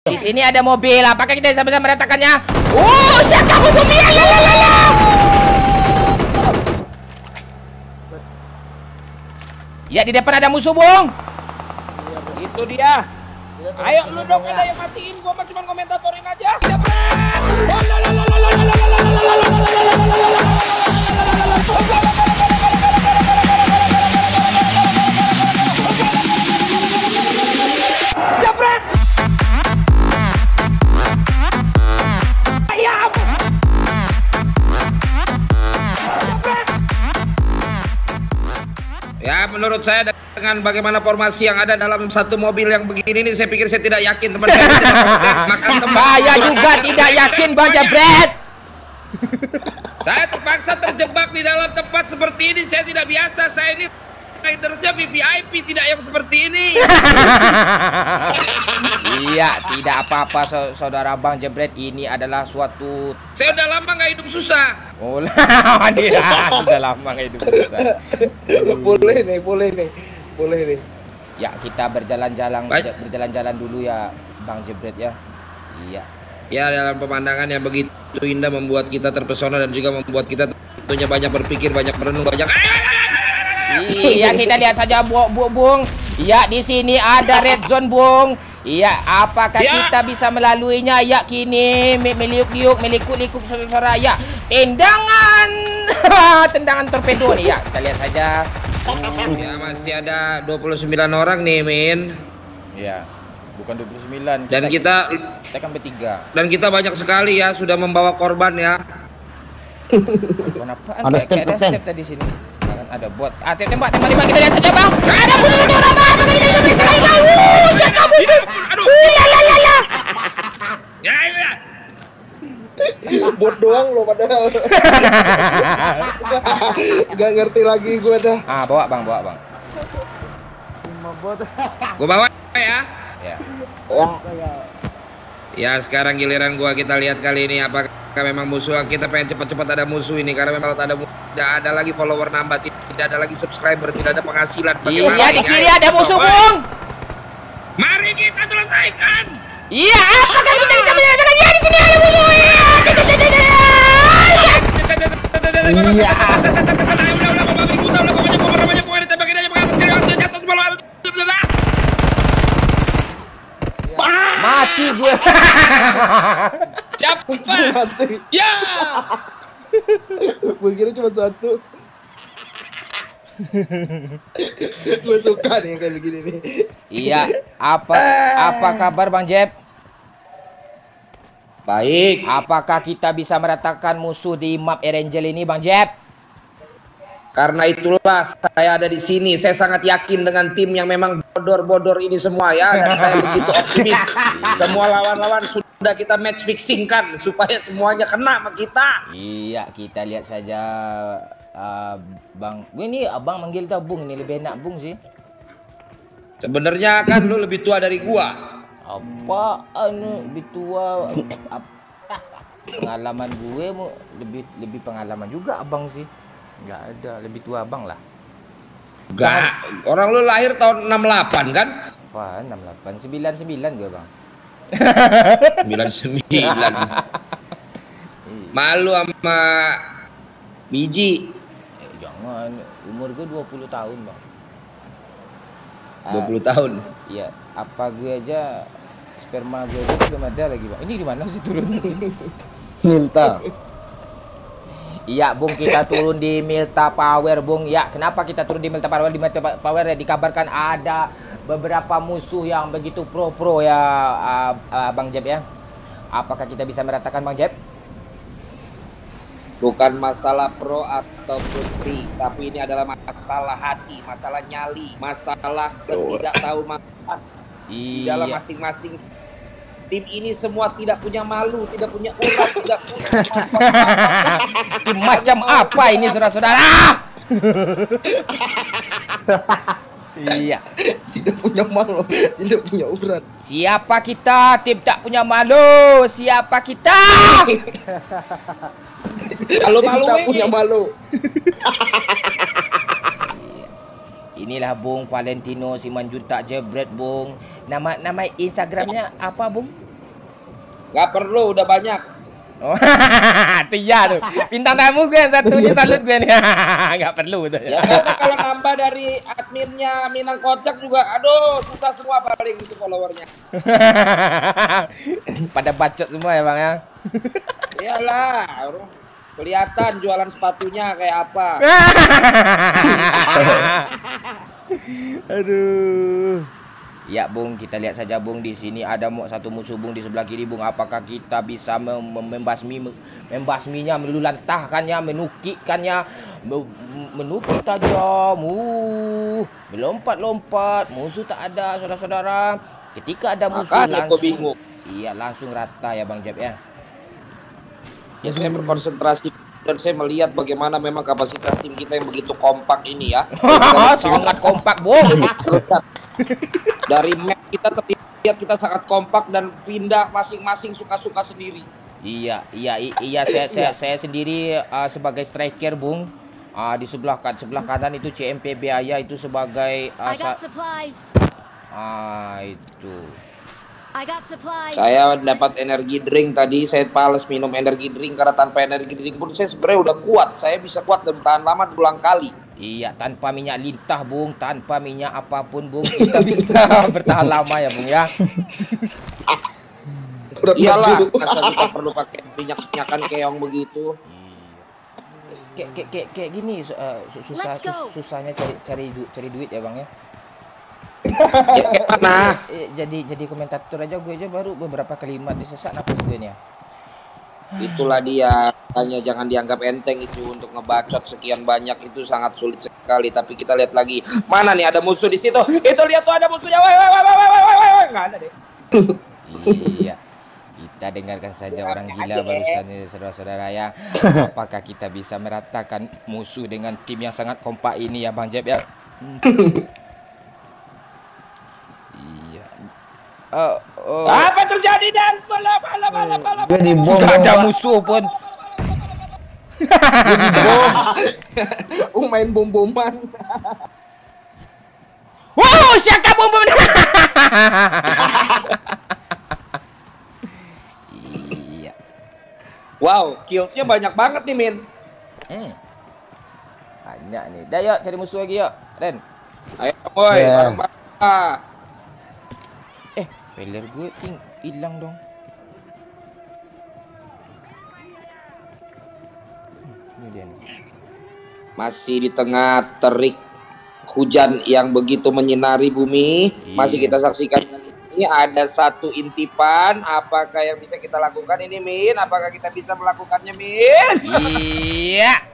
Di sini ada mobil. Apakah kita bisa meratakannya? Siapa aku bumi? Ya, di depan ada musuh, Bung. Itu dia. Ayo lu dong, ada yang matiin. Gua mah cuma komentatorin aja. Jabret. Ayam. Ya, menurut saya dengan bagaimana formasi yang ada dalam satu mobil yang begini ini, saya pikir saya tidak yakin teman saya makan teman. Saya juga tidak yakin, Bang Jabret. Saya terpaksa terjebak di dalam tempat seperti ini. Saya tidak biasa. Saya ini ridersnya VIP, tidak yang seperti ini. Iya, tidak apa-apa saudara Bang Jabret. Ini adalah suatu... Saya udah lama nggak hidup susah. Oh, dia sudah lama nggak hidup susah. Boleh nih. Ya, kita berjalan-jalan dulu ya, Bang Jabret ya. Iya. Ya, dalam pemandangan yang begitu indah membuat kita terpesona dan juga membuat kita tentunya banyak berpikir, banyak merenung, banyak. Iya, kita lihat saja Bung. Iya, di sini ada red zone, Bung. Iya, apakah kita bisa melaluinya? Ya, kini melikuk-likuk suara. Ya, tendangan torpedo nih. Ya, kita lihat saja. Ya, masih ada 29 orang nih, Min. Iya. Bukan 29. Dan kita kan bertiga. Dan kita banyak sekali ya sudah membawa korban ya. Kenapa? Ada step tadi sini. Ada bot. Tembak kita lihat saja, Bang. Ada musuh orang, Bang. Ya. Bot doang lo padahal. Gak ngerti lagi gue dah. Bawa bang. Gua bawa ya. Ya. Ya, sekarang giliran gua. Kita lihat kali ini apakah memang musuh. Kita pengen cepat-cepat ada musuh ini, karena memang kalau tidak ada lagi follower nambah, tidak ada lagi subscriber, tidak ada penghasilan. Iya, di kiri ada musuh, Bung. Mari kita selesaikan. Iya, apakah kita bisa menyelesaikan? Ya, di sini ada musuh. Iya. Mati gue. Siapa? Mati. Ya. Gue kira cuma satu. Gue suka nih kayak begini nih. Iya, apa kabar Bang Jeb? Baik. Apakah kita bisa meratakan musuh di map Erangel ini, Bang Jeb? Karena itulah saya ada di sini. Saya sangat yakin dengan tim yang memang bodor-bodor ini semua ya. Dan saya begitu optimis. Semua lawan-lawan sudah kita match fixing kan supaya semuanya kena sama kita. Iya, kita lihat saja Bang. Gue ini abang manggil tau Bung, ini lebih enak Bung sih. Sebenarnya kan lu lebih tua dari gua. Lebih tua? Pengalaman gue lebih pengalaman juga abang sih. Nggak ada, lebih tua abang lah. Enggak, orang lu lahir tahun 68 kan? Apa, 68, 99 gue bang. 99. Malu sama biji. Jangan, umur gue 20 tahun bang. 20 tahun? Iya, apa gue aja, sperma gue aja belum ada lagi bang. Ini di mana sih turunnya sih? Minta. Iya Bung, kita turun di Milta Power Bung. Ya, kenapa kita turun di Milta Power? Di Milta Power ya, dikabarkan ada beberapa musuh yang begitu pro ya Bang Jeb ya. Apakah kita bisa meratakan Bang Jeb? Bukan masalah pro atau putri, tapi ini adalah masalah hati, masalah nyali, masalah tidak tahu makan di dalam masing-masing. Tim ini semua tidak punya malu, tidak punya urat, tidak punya tim macam apa ini saudara-saudara? Iya, tidak punya malu, tidak punya urat. Siapa kita? Tim tak punya malu. Siapa kita? Kalau malu tak punya malu. Inilah Bung Valentino Simanjuntak Jebret Bung. Nama Instagramnya apa Bung? Nggak perlu, udah banyak. Oh, tuh ya tuh. Bintang tamu gue yang satunya salut gue nih. Nggak perlu tuh. Ya kalau nambah dari adminnya Minang Kocak juga, aduh susah semua paling itu followernya. Pada bacot semua ya bang ya. Iyalah, kelihatan jualan sepatunya kayak apa. Aduh. Ya Bung, kita lihat saja Bung, di sini ada satu musuh Bung di sebelah kiri Bung. Apakah kita bisa membasminya, melulantahkannya, menukikkannya, menukik tajam, melompat-lompat, musuh tak ada saudara-saudara. Ketika ada musuh langsung, iya langsung rata ya Bang Jeb ya. Ya saya berkonsentrasi dan saya melihat bagaimana memang kapasitas tim kita yang begitu kompak ini ya. Sangat kompak Bung. Dari map kita terlihat kita sangat kompak dan pindah masing-masing suka-suka sendiri. Iya. Saya sendiri sebagai striker Bung. Di sebelah kanan itu CMP Biaya itu sebagai itu. Saya dapat energi drink tadi, saya pales minum energi drink karena tanpa energi drink pun saya sebenarnya udah kuat. Saya bisa kuat dan bertahan lama berulang kali. Iya, tanpa minyak lintah Bung, tanpa minyak apapun Bung, kita bisa bertahan lama ya Bung ya. Iyalah, masa kita perlu pakai minyak-minyakan keong begitu. Kayak gini susahnya cari duit ya Bang ya. Nah, jadi komentator aja gue aja baru beberapa kalimat disesak nafas gue nih ya. Itulah dia, hanya jangan dianggap enteng itu untuk ngebacot sekian banyak, itu sangat sulit sekali. Tapi kita lihat lagi, mana nih ada musuh di situ? Itu lihat tuh ada musuhnya, woi, nggak ada deh. Iya, kita dengarkan saja orang gila barusan nih saudara-saudara ya. Apakah kita bisa meratakan musuh dengan tim yang sangat kompak ini ya Bang Jeb ya? Apa terjadi dan bala Gak ada musuh pun. Main bom-boman. Wow, siapa bom-bom? Iya. Wow, killsnya banyak banget nih Min. Banyak nih. Dah yuk cari musuh lagi yuk, Ren. Ayo boy, bareng-bareng. Peler gue hilang dong. Ini dia nih. Masih di tengah terik hujan yang begitu menyinari bumi. Masih kita saksikan ini ada satu intipan. Apakah yang bisa kita lakukan ini Min? Apakah kita bisa melakukannya Min? Iya.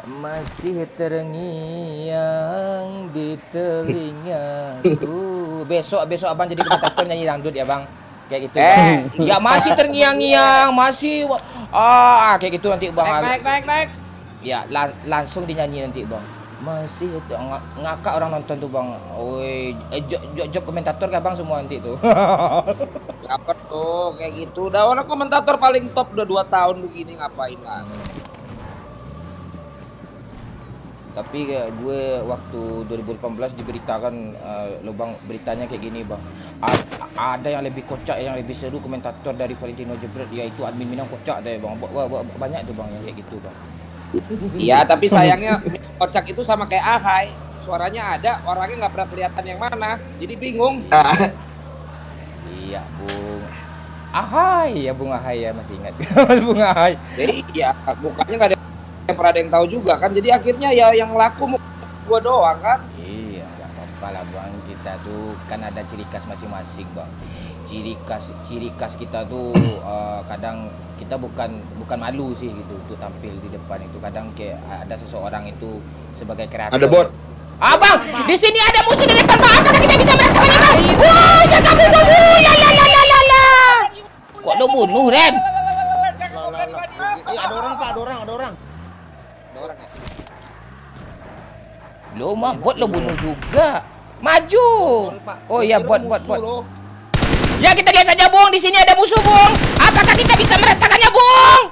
Masih terngiang di telingaku. Besok abang jadi komentator nyanyi dangdut ya bang, kayak gitu. Ya masih terngiang-ngiang, masih kayak gitu nanti bang. Naik. Ya langsung dinyanyi nanti bang. Masih ngakak orang nonton tuh bang. Oi, job komentator kan bang semua nanti tuh. Dapat tuh kayak gitu. Udah orang komentator paling top udah 2 tahun begini ngapain lah. Tapi gue waktu 2018 diberitakan lubang beritanya kayak gini bang. Ada yang lebih kocak, yang lebih seru komentator dari Valentino Jebret, yaitu admin Minang Kocak deh bang. Banyak tuh bang yang kayak gitu bang. Iya tapi sayangnya Kocak itu sama kayak Ahai, suaranya ada, orangnya nggak pernah kelihatan yang mana, jadi bingung. Iya bung. Ahai ya bung Ahai ya, masih ingat bung Ahai. Jadi ya bukannya nggak ada yang pernah ada yang tahu juga kan, jadi akhirnya ya yang laku gua doang kan. Iya nggak apa-apa lah bang, kita tuh kan ada ciri khas masing-masing bang. Ciri khas kita tuh kadang kita bukan malu sih gitu untuk tampil di depan itu. Kadang kayak ada seseorang itu sebagai kreator. Ada bot. Abang, di sini ada musuh di depan bang. Apakah kita bisa merasakan ini? Wah, siapa bunuh? La. Kok lo bunuh Ren? Ada orang pak, ada orang. Lo mah bot lo bunuh juga. Maju. Oh iya bot. Ya kita lihat saja Bung, di sini ada musuh Bung. Apakah kita bisa meratakannya Bung?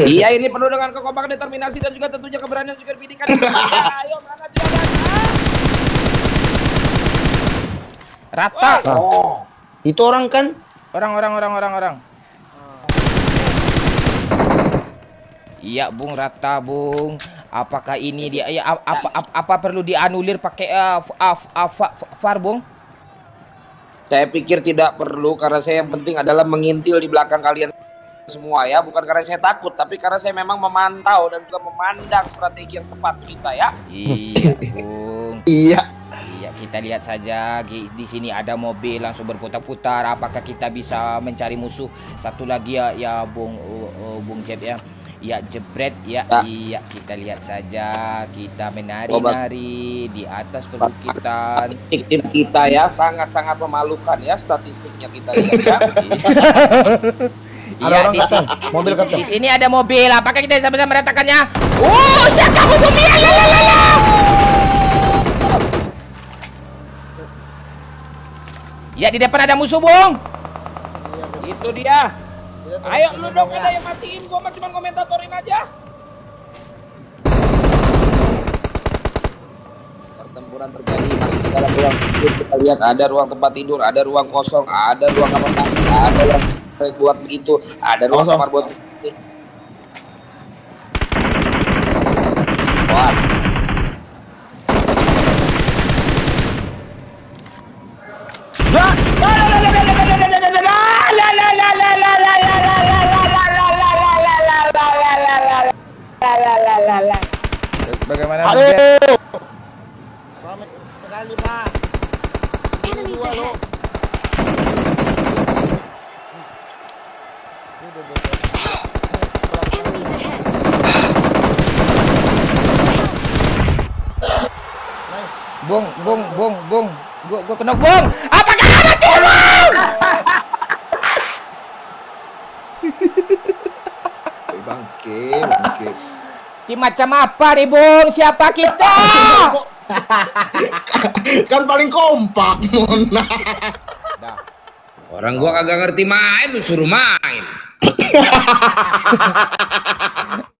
Iya ini penuh dengan kekompakan, determinasi dan juga tentunya keberanian juga bidikan. Ayo mana dia rata. Itu orang kan? Orang. Iya, Bung, rata, Bung. Apakah ini dia ya apa perlu dianulir pakai VAR, Bung? Saya pikir tidak perlu, karena saya yang penting adalah mengintil di belakang kalian semua ya. Bukan karena saya takut, tapi karena saya memang memantau dan juga memandang strategi yang tepat kita ya. Iya, Bung. Iya. Iya, kita lihat saja di sini ada mobil langsung berputar-putar. Apakah kita bisa mencari musuh? Satu lagi ya Bung Jeb ya. Ya, jebret ya. Iya, kita lihat saja. Kita menari-nari di atas perbukitan. Tim kita ya sangat-sangat memalukan ya, statistiknya kita lihat ya. Iya, di sini ada mobil. Apakah kita bisa meratakannya? Siapa bumi? Ya, di depan ada musuh, Bung. Itu dia. Ayo lu dong, ada yang matiin, gua cuma komentatorin aja. Pertempuran terjadi di dalam ruang tidur. Kita lihat ada ruang tempat tidur, ada ruang kosong, ada ruang kamar mandi, ada yang buat begitu, ada ruang kamar buat begitu. Wah. Bagaimana? Aduh. Selamat sekali, Pak. Ini dua lo. Bung. Gua kena, Bung. Apakah mati, Bung? Bangke. Tim macam apa nih, Bung? Siapa kita? Kan paling kompak, Mona. Orang gua kagak ngerti main, lu suruh main.